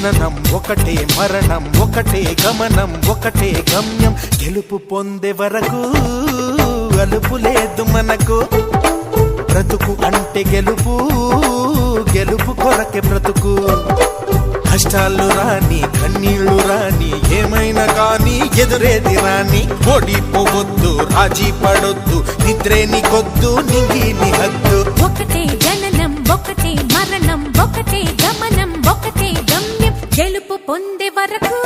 జననం ఒకటే, మరణం ఒకటే, గమనం ఒకటే గమ్యం. గెలుపు పొందే వరకు అలుపు లేదు మనకు. బ్రతుకు అంటే గెలుపు, గెలుపు కొరకే బ్రతుకు. కష్టాలు రాని, కన్నీళ్లు రాని, ఏమైనా కానీ ఎదురేది రాని. ఓడిపోవద్దు, రాజీ పడొద్దు, నిద్రే నీకొద్దు, నింగి నీ హద్దు. ఒకటే జననం ఒకటే, మరణం ఒకటే, గమనం ఒకటే గమ్యం. గెలుపు పొందే వరకు